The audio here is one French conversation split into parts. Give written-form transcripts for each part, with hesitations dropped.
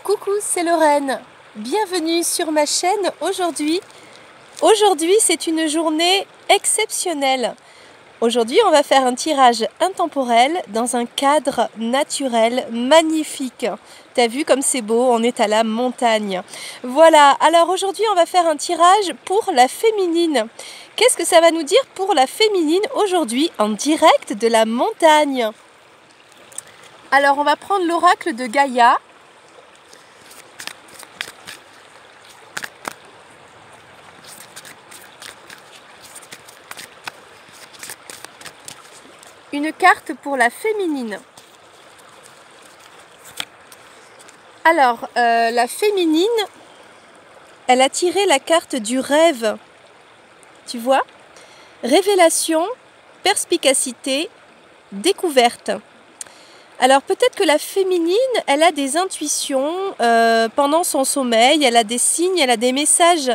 Coucou, c'est Lorraine. Bienvenue sur ma chaîne aujourd'hui. Aujourd'hui, c'est une journée exceptionnelle. Aujourd'hui, on va faire un tirage intemporel dans un cadre naturel magnifique. T'as vu comme c'est beau, on est à la montagne. Voilà, alors aujourd'hui, on va faire un tirage pour la féminine. Qu'est-ce que ça va nous dire pour la féminine aujourd'hui en direct de la montagne? Alors, on va prendre l'oracle de Gaïa. Une carte pour la féminine. Alors, la féminine, elle a tiré la carte du rêve. Tu vois? Révélation, perspicacité, découverte. Alors peut-être que la féminine, elle a des intuitions pendant son sommeil, elle a des signes, elle a des messages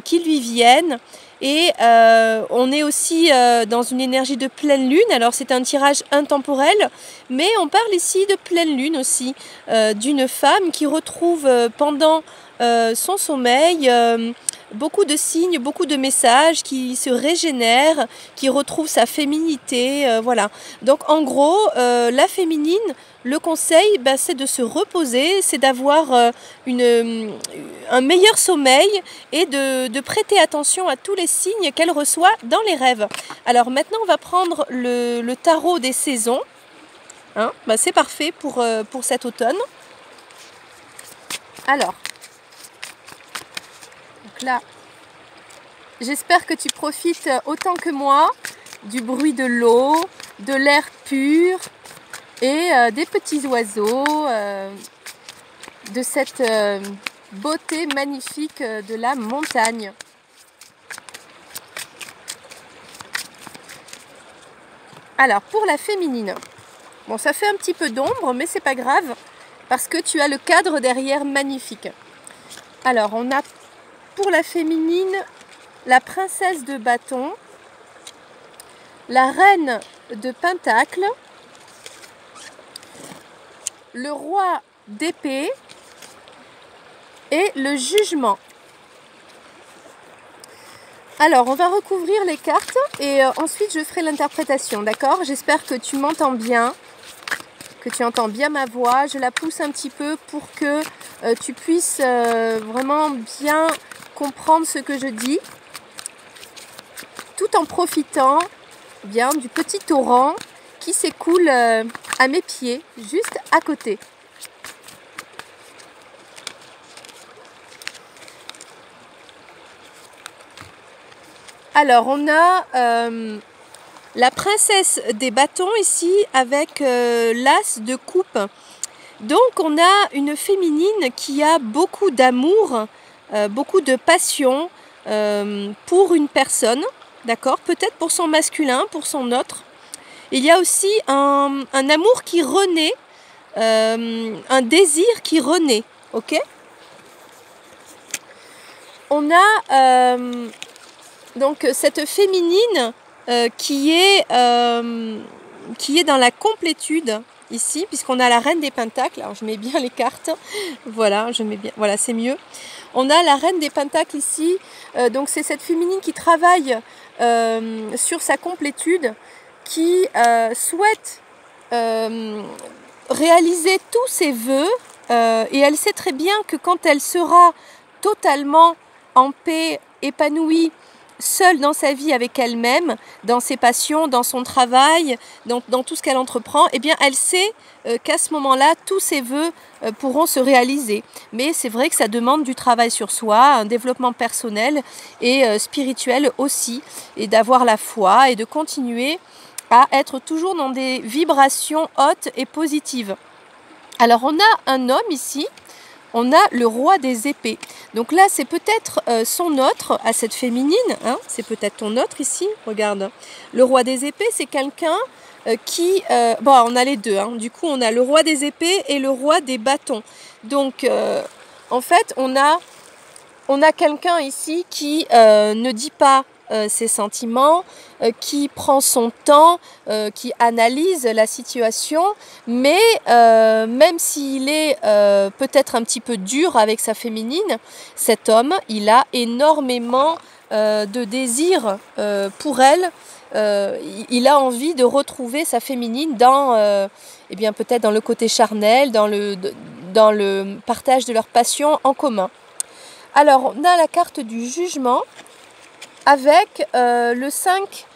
qui lui viennent. Et on est aussi dans une énergie de pleine lune. Alors c'est un tirage intemporel, mais on parle ici de pleine lune aussi, d'une femme qui retrouve pendant son sommeil beaucoup de signes, beaucoup de messages, qui se régénère, qui retrouve sa féminité, voilà. Donc en gros, la féminine, le conseil, c'est de se reposer, c'est d'avoir un meilleur sommeil et de prêter attention à tous les signes qu'elle reçoit dans les rêves. Alors maintenant, on va prendre le tarot des saisons. Hein, c'est parfait pour cet automne. Alors, donc là, j'espère que tu profites autant que moi du bruit de l'eau, de l'air pur et des petits oiseaux, de cette beauté magnifique de la montagne. Alors, pour la féminine, bon, ça fait un petit peu d'ombre, mais c'est pas grave, parce que tu as le cadre derrière magnifique. Alors, on a pour la féminine la princesse de bâton, la reine de pentacle, le roi d'épée et le jugement. Alors, on va recouvrir les cartes et ensuite je ferai l'interprétation, d'accord? J'espère que tu m'entends bien, que tu entends bien ma voix. Je la pousse un petit peu pour que tu puisses vraiment bien comprendre ce que je dis, tout en profitant bien du petit torrent qui s'écoule à mes pieds, juste à côté. Alors, on a la princesse des bâtons ici avec l'as de coupe. Donc, on a une féminine qui a beaucoup d'amour, beaucoup de passion pour une personne, d'accord? Peut-être pour son masculin, pour son autre. Il y a aussi un amour qui renaît, un désir qui renaît, ok? On a donc cette féminine qui est dans la complétude ici, puisqu'on a la reine des pentacles. Alors je mets bien les cartes, voilà, je mets bien, voilà, c'est mieux. On a la reine des pentacles ici, donc c'est cette féminine qui travaille sur sa complétude, qui souhaite réaliser tous ses vœux, et elle sait très bien que quand elle sera totalement en paix, épanouie, seule dans sa vie avec elle-même, dans ses passions, dans son travail, dans tout ce qu'elle entreprend, eh bien elle sait qu'à ce moment-là, tous ses vœux pourront se réaliser. Mais c'est vrai que ça demande du travail sur soi, un développement personnel et spirituel aussi, et d'avoir la foi et de continuer à être toujours dans des vibrations hautes et positives. Alors on a un homme ici, on a le roi des épées. Donc là, c'est peut-être son autre à cette féminine, hein, c'est peut-être ton autre ici, regarde. Le roi des épées, c'est quelqu'un qui... bon, on a les deux, hein. Du coup, on a le roi des épées et le roi des bâtons. Donc, en fait, on a quelqu'un ici qui ne dit pas ses sentiments, qui prend son temps, qui analyse la situation, mais même s'il est peut-être un petit peu dur avec sa féminine, cet homme, il a énormément de désir pour elle. Il a envie de retrouver sa féminine dans, eh bien peut-être dans le côté charnel, dans le partage de leur passion en commun. Alors, on a la carte du jugement avec le 5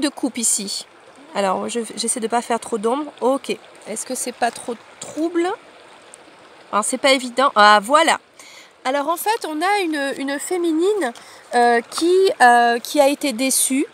de coupe ici. Alors, j'essaie de ne pas faire trop d'ombre. Ok. Est-ce que c'est pas trop trouble? Alors, c'est pas évident. Ah, voilà. Alors, en fait, on a une féminine qui a été déçue,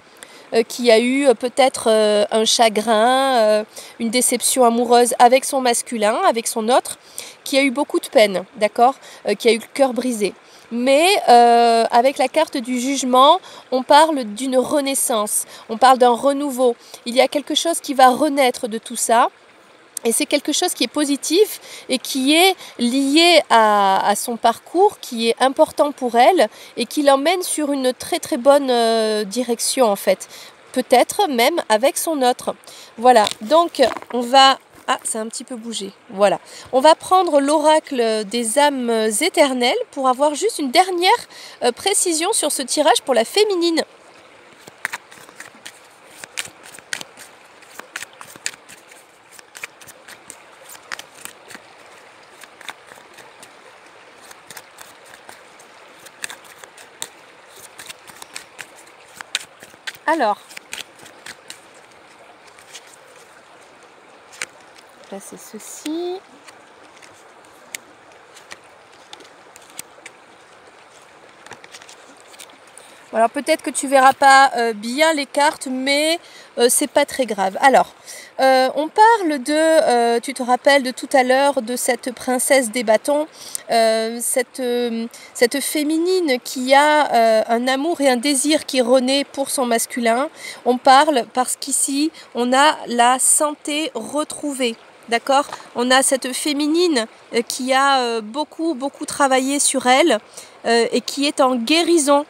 qui a eu peut-être un chagrin, une déception amoureuse avec son masculin, avec son autre, qui a eu beaucoup de peine, d'accord, qui a eu le cœur brisé. Mais avec la carte du jugement, on parle d'une renaissance, on parle d'un renouveau. Il y a quelque chose qui va renaître de tout ça. Et c'est quelque chose qui est positif et qui est lié à son parcours, qui est important pour elle et qui l'emmène sur une très très bonne direction en fait. Peut-être même avec son autre. Voilà, donc on va... Ah, ça a un petit peu bougé. Voilà. On va prendre l'oracle des âmes éternelles pour avoir juste une dernière précision sur ce tirage pour la féminine. Alors, là c'est ceci. Alors peut-être que tu verras pas bien les cartes, mais c'est pas très grave. Alors, on parle de, tu te rappelles de tout à l'heure, de cette princesse des bâtons, cette féminine qui a un amour et un désir qui renaît pour son masculin. On parle parce qu'ici, on a la santé retrouvée. D'accord? On a cette féminine qui a beaucoup travaillé sur elle et qui est en guérison.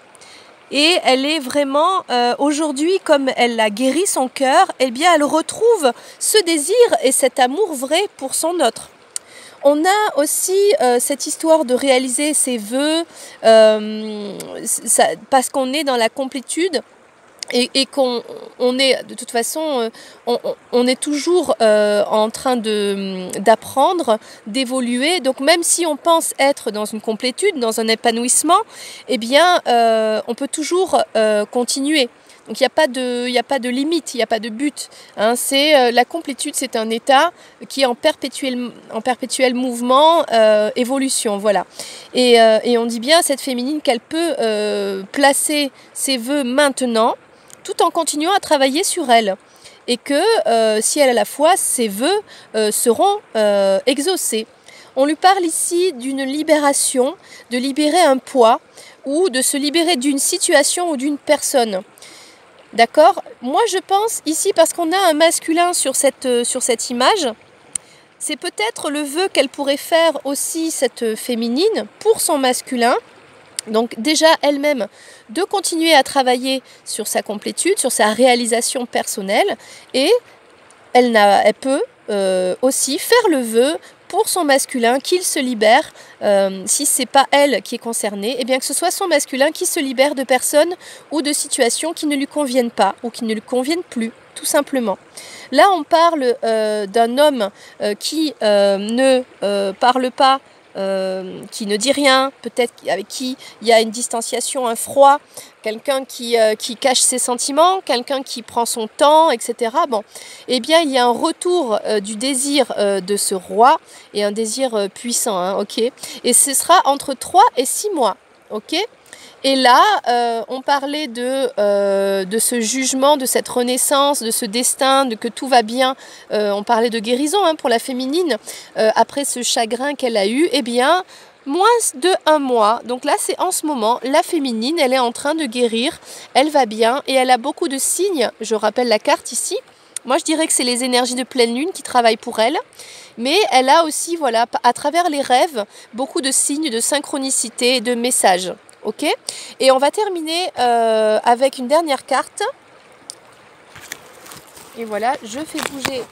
Et elle est vraiment, aujourd'hui, comme elle a guéri son cœur, eh bien, elle retrouve ce désir et cet amour vrai pour son autre. On a aussi cette histoire de réaliser ses vœux, parce qu'on est dans la complétude. Et qu'on est, de toute façon, on est toujours en train d'apprendre, d'évoluer. Donc même si on pense être dans une complétude, dans un épanouissement, eh bien, on peut toujours continuer. Donc il n'y a pas de limite, il n'y a pas de but. Hein. La complétude, c'est un état qui est en perpétuel mouvement, évolution. Voilà. Et on dit bien à cette féminine qu'elle peut placer ses vœux maintenant, tout en continuant à travailler sur elle. Et que si elle a la foi, ses vœux seront exaucés. On lui parle ici d'une libération, de libérer un poids ou de se libérer d'une situation ou d'une personne. D'accord? Moi je pense ici, parce qu'on a un masculin sur cette image, c'est peut-être le vœu qu'elle pourrait faire aussi, cette féminine, pour son masculin. Donc déjà elle-même de continuer à travailler sur sa complétude, sur sa réalisation personnelle, et elle peut aussi faire le vœu pour son masculin qu'il se libère, si ce n'est pas elle qui est concernée, et bien que ce soit son masculin qui se libère de personnes ou de situations qui ne lui conviennent pas ou qui ne lui conviennent plus, tout simplement. Là on parle d'un homme qui ne parle pas, qui ne dit rien, peut-être avec qui il y a une distanciation, un froid, quelqu'un qui cache ses sentiments, quelqu'un qui prend son temps, etc. Bon, eh bien il y a un retour du désir de ce roi, et un désir puissant, hein, ok. Et ce sera entre 3 et 6 mois, ok. Et là, on parlait de ce jugement, de cette renaissance, de ce destin, de que tout va bien. On parlait de guérison, hein, pour la féminine. Après ce chagrin qu'elle a eu, eh bien, moins de 1 mois. Donc là, c'est en ce moment, la féminine, elle est en train de guérir. Elle va bien et elle a beaucoup de signes. Je rappelle la carte ici. Moi, je dirais que c'est les énergies de pleine lune qui travaillent pour elle. Mais elle a aussi, voilà, à travers les rêves, beaucoup de signes de synchronicité et de messages. ok? Et on va terminer avec une dernière carte. Et voilà, je fais bouger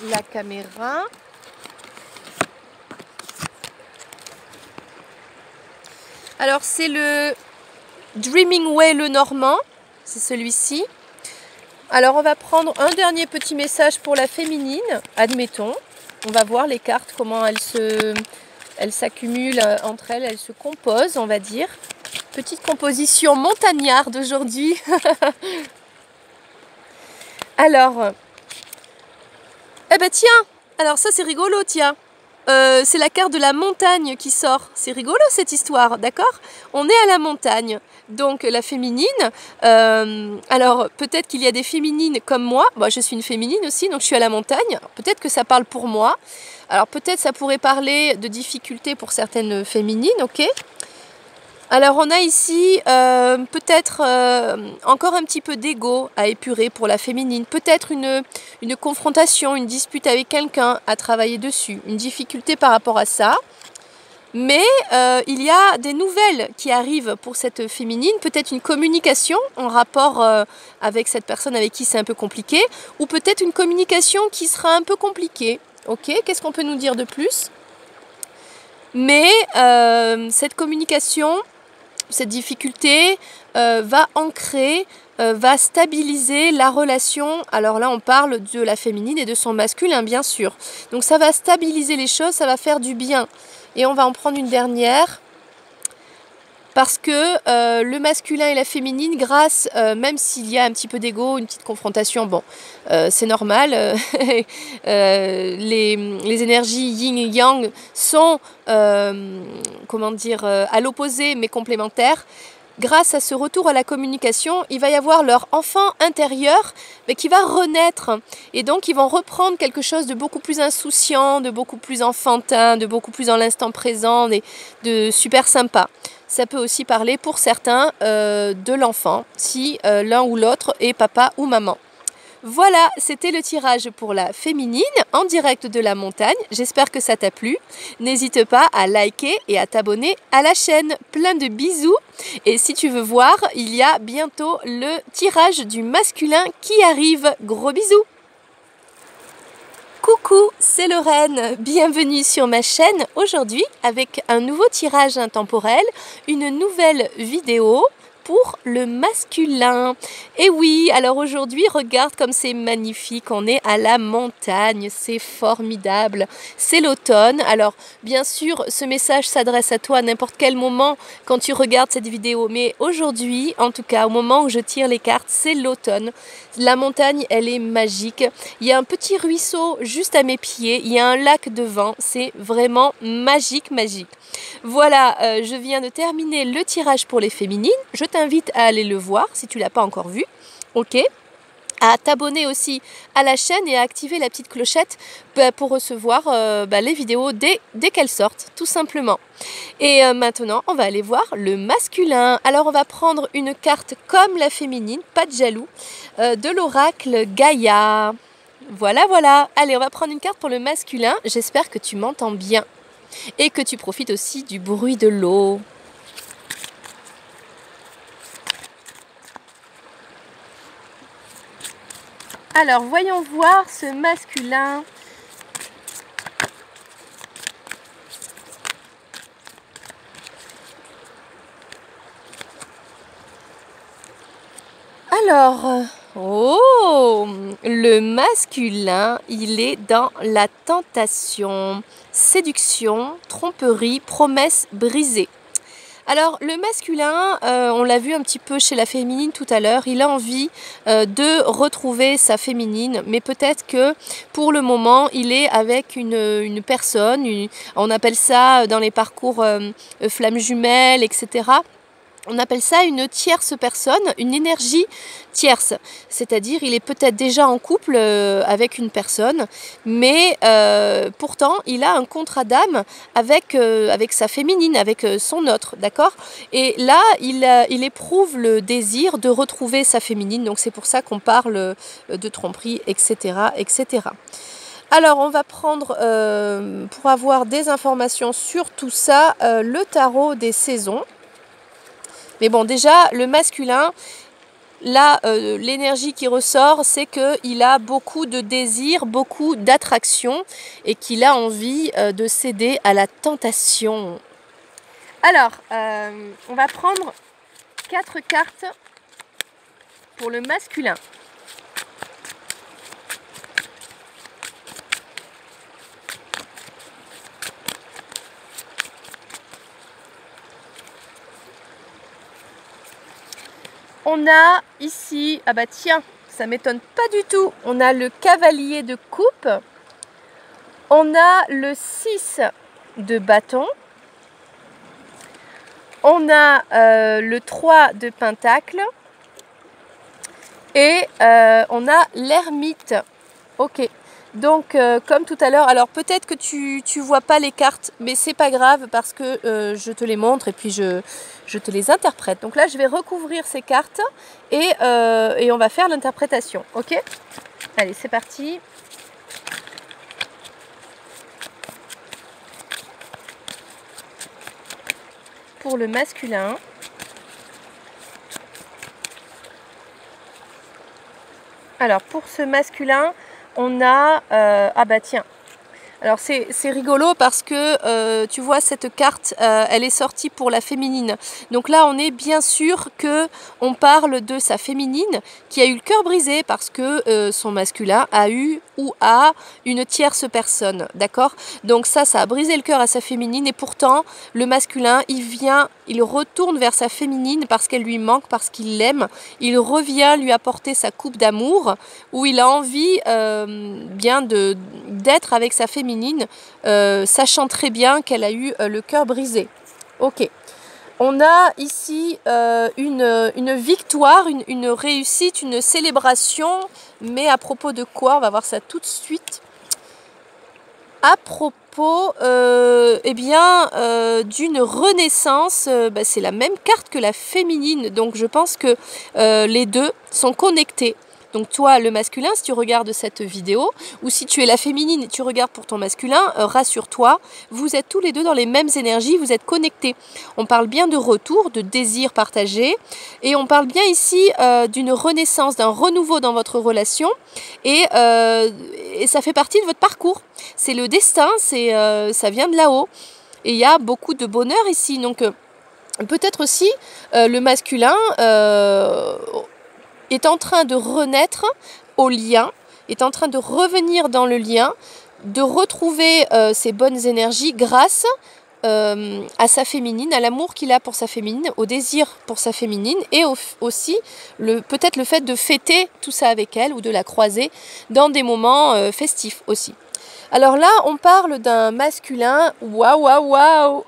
la caméra. Alors c'est le Dreaming Way le Normand, c'est celui-ci. Alors on va prendre un dernier petit message pour la féminine, admettons. On va voir les cartes, comment elles s'accumulent entre elles, elles se composent, on va dire. Petite composition montagnarde aujourd'hui. Alors, eh ben tiens, alors ça c'est rigolo, tiens. C'est la carte de la montagne qui sort. C'est rigolo cette histoire, d'accord? On est à la montagne, donc la féminine. Alors peut-être qu'il y a des féminines comme moi. Moi je suis une féminine aussi, donc je suis à la montagne. Peut-être que ça parle pour moi. Alors peut-être ça pourrait parler de difficultés pour certaines féminines, ok? Alors on a ici peut-être encore un petit peu d'ego à épurer pour la féminine, peut-être une confrontation, une dispute avec quelqu'un à travailler dessus, une difficulté par rapport à ça. Mais il y a des nouvelles qui arrivent pour cette féminine, peut-être une communication en rapport avec cette personne avec qui c'est un peu compliqué, ou peut-être une communication qui sera un peu compliquée. Ok, qu'est-ce qu'on peut nous dire de plus? Mais cette communication, cette difficulté va ancrer, va stabiliser la relation. Alors là, on parle de la féminine et de son masculin, bien sûr. Donc ça va stabiliser les choses, ça va faire du bien. Et on va en prendre une dernière. Parce que le masculin et la féminine, grâce, même s'il y a un petit peu d'ego, une petite confrontation, bon, c'est normal. Les énergies yin et yang sont, comment dire, à l'opposé mais complémentaires. Grâce à ce retour à la communication, il va y avoir leur enfant intérieur mais qui va renaître. Et donc, ils vont reprendre quelque chose de beaucoup plus insouciant, de beaucoup plus enfantin, de beaucoup plus dans l'instant présent, et de super sympa. Ça peut aussi parler pour certains de l'enfant, si l'un ou l'autre est papa ou maman. Voilà, c'était le tirage pour la féminine en direct de la montagne. J'espère que ça t'a plu. N'hésite pas à liker et à t'abonner à la chaîne. Plein de bisous. Et si tu veux voir, il y a bientôt le tirage du masculin qui arrive. Gros bisous. Coucou, c'est Lorraine, bienvenue sur ma chaîne aujourd'hui avec un nouveau tirage intemporel, une nouvelle vidéo pour le masculin. Et oui, alors aujourd'hui, regarde comme c'est magnifique, on est à la montagne, c'est formidable, c'est l'automne. Alors bien sûr, ce message s'adresse à toi à n'importe quel moment quand tu regardes cette vidéo, mais aujourd'hui, en tout cas au moment où je tire les cartes, c'est l'automne. La montagne, elle est magique. Il y a un petit ruisseau juste à mes pieds, il y a un lac devant, c'est vraiment magique, magique. Voilà, je viens de terminer le tirage pour les féminines. Je t'invite à aller le voir si tu ne l'as pas encore vu. Ok, à t'abonner aussi à la chaîne et à activer la petite clochette pour recevoir les vidéos dès qu'elles sortent, tout simplement. Et maintenant, on va aller voir le masculin. Alors, on va prendre une carte comme la féminine, pas de jaloux, de l'oracle Gaïa. Voilà, voilà. Allez, on va prendre une carte pour le masculin. J'espère que tu m'entends bien. Et que tu profites aussi du bruit de l'eau. Alors, voyons voir ce masculin. Alors, oh, le masculin, il est dans la tentation, séduction, tromperie, promesse brisée. Alors le masculin, on l'a vu un petit peu chez la féminine tout à l'heure, il a envie de retrouver sa féminine, mais peut-être que pour le moment il est avec une personne, on appelle ça dans les parcours flamme jumelle, etc. On appelle ça une tierce personne, une énergie tierce. C'est-à-dire, il est peut-être déjà en couple avec une personne, mais pourtant, il a un contrat d'âme avec sa féminine, avec son autre, d'accord? Et là, il éprouve le désir de retrouver sa féminine, donc c'est pour ça qu'on parle de tromperie, etc., etc. Alors, on va prendre, pour avoir des informations sur tout ça, le tarot des saisons. Mais bon, déjà, le masculin, là, l'énergie qui ressort, c'est qu'il a beaucoup de désir, beaucoup d'attraction et qu'il a envie de céder à la tentation. Alors, on va prendre 4 cartes pour le masculin. On a ici, ah bah tiens, ça m'étonne pas du tout, on a le cavalier de coupe, on a le 6 de bâton, on a le 3 de pentacle et on a l'ermite. Ok, donc comme tout à l'heure, alors peut-être que tu vois pas les cartes, mais c'est pas grave parce que je te les montre et puis je te les interprète. Donc là, je vais recouvrir ces cartes et on va faire l'interprétation. Ok? Allez, c'est parti. Pour le masculin. Alors, pour ce masculin, on a... ah bah tiens. Alors c'est rigolo parce que tu vois cette carte, elle est sortie pour la féminine. Donc là on est bien sûr que on parle de sa féminine qui a eu le cœur brisé parce que son masculin a eu ou a une tierce personne, d'accord? Donc ça a brisé le cœur à sa féminine et pourtant le masculin il retourne vers sa féminine parce qu'elle lui manque, parce qu'il l'aime. Il revient lui apporter sa coupe d'amour où il a envie bien d'être avec sa féminine. Sachant très bien qu'elle a eu le cœur brisé. Ok. On a ici une victoire, une réussite, une célébration. Mais à propos de quoi? On va voir ça tout de suite. À propos d'une renaissance, c'est la même carte que la féminine. Donc je pense que les deux sont connectés. Donc toi, le masculin, si tu regardes cette vidéo, ou si tu es la féminine et tu regardes pour ton masculin, rassure-toi, vous êtes tous les deux dans les mêmes énergies, vous êtes connectés. On parle bien de retour, de désir partagé, et on parle bien ici d'une renaissance, d'un renouveau dans votre relation, et ça fait partie de votre parcours. C'est le destin, ça vient de là-haut, et il y a beaucoup de bonheur ici. Donc peut-être aussi le masculin... est en train de renaître au lien, est en train de revenir dans le lien, de retrouver ses bonnes énergies grâce à sa féminine, à l'amour qu'il a pour sa féminine, au désir pour sa féminine et aussi peut-être le fait de fêter tout ça avec elle ou de la croiser dans des moments festifs aussi. Alors là, on parle d'un masculin, waouh, waouh, waouh.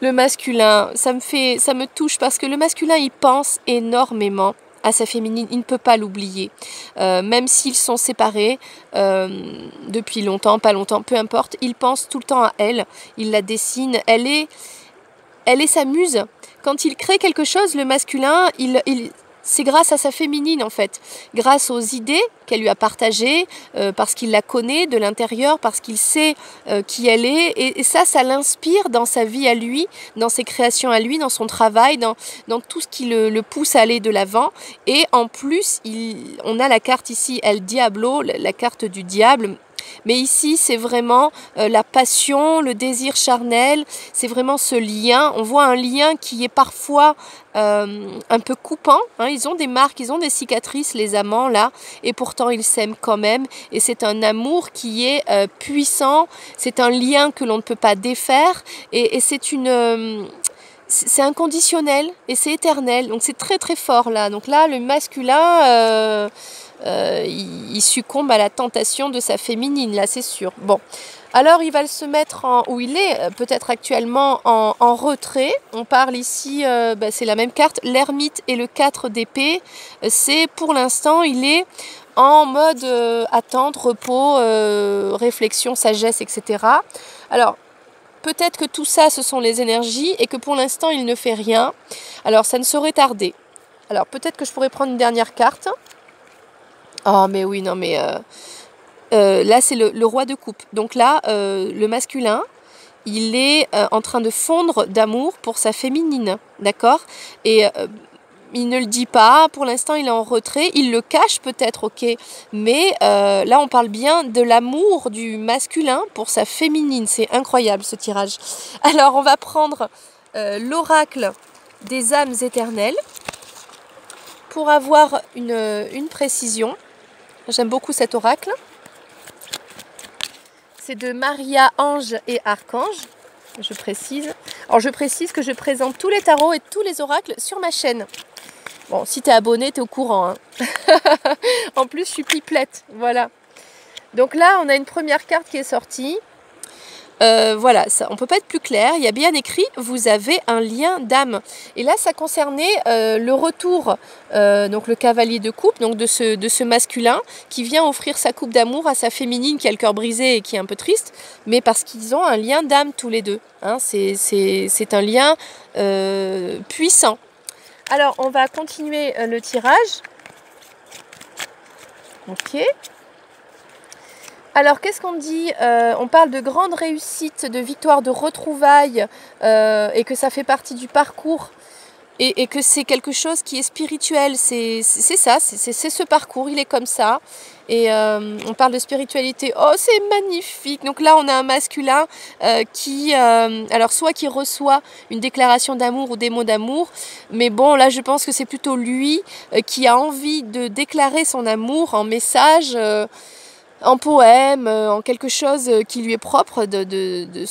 Le masculin, ça me touche parce que le masculin, il pense énormément à sa féminine, il ne peut pas l'oublier. Même s'ils sont séparés depuis longtemps, pas longtemps, peu importe, il pense tout le temps à elle, il la dessine, elle est sa muse. Quand il crée quelque chose, le masculin, c'est grâce à sa féminine en fait, grâce aux idées qu'elle lui a partagées, parce qu'il la connaît de l'intérieur, parce qu'il sait qui elle est, et ça l'inspire dans sa vie à lui, dans ses créations à lui, dans son travail, dans tout ce qui le pousse à aller de l'avant. Et en plus, on a la carte ici, El Diablo, la carte du diable. Mais ici, c'est vraiment la passion, le désir charnel, c'est vraiment ce lien. On voit un lien qui est parfois un peu coupant. Hein. Ils ont des marques, ils ont des cicatrices, les amants, là, et pourtant ils s'aiment quand même. Et c'est un amour qui est puissant, c'est un lien que l'on ne peut pas défaire, et c'est inconditionnel et c'est éternel. Donc c'est très très fort là. Donc là, le masculin... il succombe à la tentation de sa féminine, là c'est sûr. Bon, alors il va se mettre où il est peut-être actuellement en retrait. On parle ici, c'est la même carte, l'ermite et le 4 d'épée. C'est pour l'instant, il est en mode attente, repos, réflexion, sagesse, etc. Alors, peut-être que tout ça, ce sont les énergies et que pour l'instant, il ne fait rien. Alors, ça ne saurait tarder. Alors, peut-être que je pourrais prendre une dernière carte. Oh mais oui, non mais là c'est le roi de coupe. Donc là, le masculin, il est en train de fondre d'amour pour sa féminine, d'accord? Et il ne le dit pas, pour l'instant il est en retrait, il le cache peut-être, ok, mais là on parle bien de l'amour du masculin pour sa féminine, c'est incroyable ce tirage. Alors on va prendre l'oracle des âmes éternelles pour avoir une précision. J'aime beaucoup cet oracle. C'est de Maria, Ange et Archange, je précise. Alors je précise que je présente tous les tarots et tous les oracles sur ma chaîne. Bon, si tu es abonné, tu es au courant. Hein. En plus, je suis pipelette. Voilà. Donc là, on a une première carte qui est sortie. Voilà, ça, on ne peut pas être plus clair. Il y a bien écrit, vous avez un lien d'âme. Et là, ça concernait le retour, donc le cavalier de coupe, donc de ce masculin qui vient offrir sa coupe d'amour à sa féminine qui a le cœur brisé et qui est un peu triste, mais parce qu'ils ont un lien d'âme tous les deux. Hein, c'est un lien puissant. Alors, on va continuer le tirage. Ok. Alors, qu'est-ce qu'on dit? On parle de grande réussite, de victoire, de retrouvailles, et que ça fait partie du parcours, et que c'est quelque chose qui est spirituel. C'est ça, c'est ce parcours, il est comme ça. Et on parle de spiritualité. Oh, c'est magnifique! Donc là, on a un masculin qui, alors soit qui reçoit une déclaration d'amour ou des mots d'amour, mais bon, là, je pense que c'est plutôt lui qui a envie de déclarer son amour en message, en poème, en quelque chose qui lui est propre de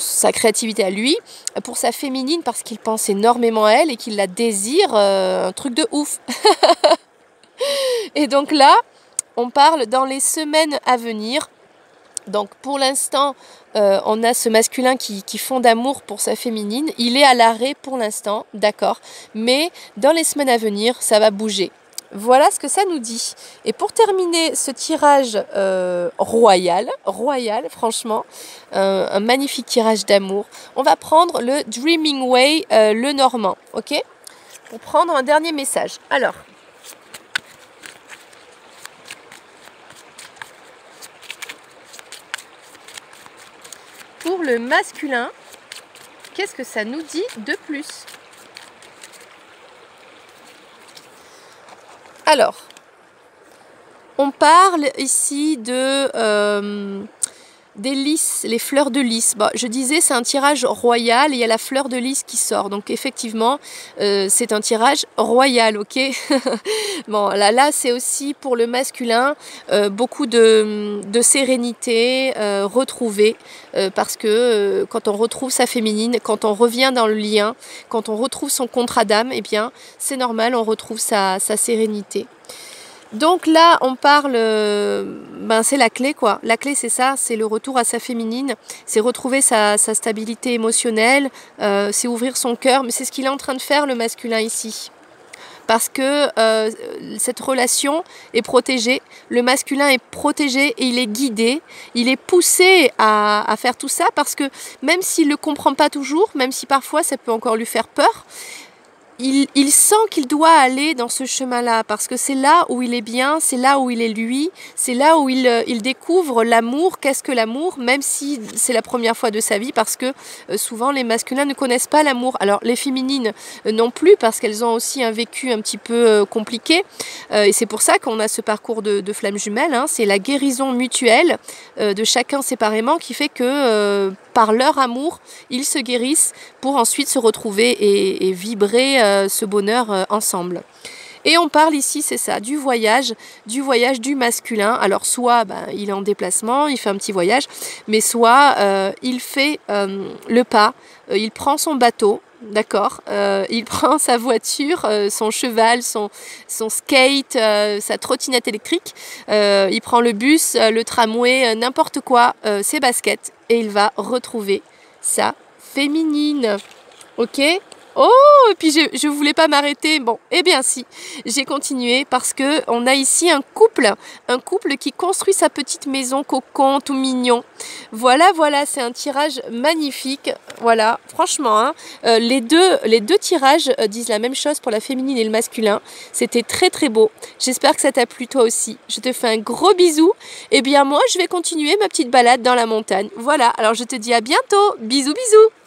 sa créativité à lui, pour sa féminine, parce qu'il pense énormément à elle et qu'il la désire, un truc de ouf. Et donc là, on parle dans les semaines à venir. Donc pour l'instant, on a ce masculin qui fond d'amour pour sa féminine. Il est à l'arrêt pour l'instant, d'accord. Mais dans les semaines à venir, ça va bouger. Voilà ce que ça nous dit. Et pour terminer ce tirage royal, franchement, un magnifique tirage d'amour, on va prendre le Dreaming Way, le normand, ok? Pour prendre un dernier message. Alors, pour le masculin, qu'est-ce que ça nous dit de plus? Alors, on parle ici de des lys, les fleurs de lys. Bon, je disais, c'est un tirage royal et il y a la fleur de lys qui sort. Donc effectivement, c'est un tirage royal, ok? Bon, là c'est aussi pour le masculin beaucoup de sérénité retrouvée, parce que quand on retrouve sa féminine, quand on revient dans le lien, quand on retrouve son contrat d'âme, eh bien, c'est normal, on retrouve sa sérénité. Donc là, on parle, c'est la clé quoi. La clé c'est ça, c'est le retour à sa féminine, c'est retrouver sa stabilité émotionnelle, c'est ouvrir son cœur, mais c'est ce qu'il est en train de faire le masculin ici. Parce que cette relation est protégée, le masculin est protégé et il est guidé, il est poussé à faire tout ça parce que même s'il ne le comprend pas toujours, même si parfois ça peut encore lui faire peur, il sent qu'il doit aller dans ce chemin-là parce que c'est là où il est bien, c'est là où il est lui, c'est là où il découvre l'amour. Qu'est-ce que l'amour? Même si c'est la première fois de sa vie, parce que souvent les masculins ne connaissent pas l'amour. Alors les féminines non plus, parce qu'elles ont aussi un vécu un petit peu compliqué. Et c'est pour ça qu'on a ce parcours de flammes jumelles. Hein. C'est la guérison mutuelle de chacun séparément qui fait que par leur amour, ils se guérissent pour ensuite se retrouver et vibrer ce bonheur ensemble. Et on parle ici, c'est ça, du voyage du masculin. Alors soit il est en déplacement, il fait un petit voyage, mais soit il fait le pas, il prend son bateau, d'accord, il prend sa voiture, son cheval, son skate, sa trottinette électrique, il prend le bus, le tramway, n'importe quoi, ses baskets, et il va retrouver sa féminine. Ok ? Oh, et puis je voulais pas m'arrêter. Bon, eh bien si, j'ai continué parce que on a ici un couple qui construit sa petite maison cocon, tout mignon. Voilà, voilà, c'est un tirage magnifique. Voilà, franchement, hein, les deux tirages disent la même chose pour la féminine et le masculin. C'était très très beau. J'espère que ça t'a plu toi aussi. Je te fais un gros bisou. Eh bien moi, je vais continuer ma petite balade dans la montagne. Voilà, alors je te dis à bientôt. Bisous, bisous.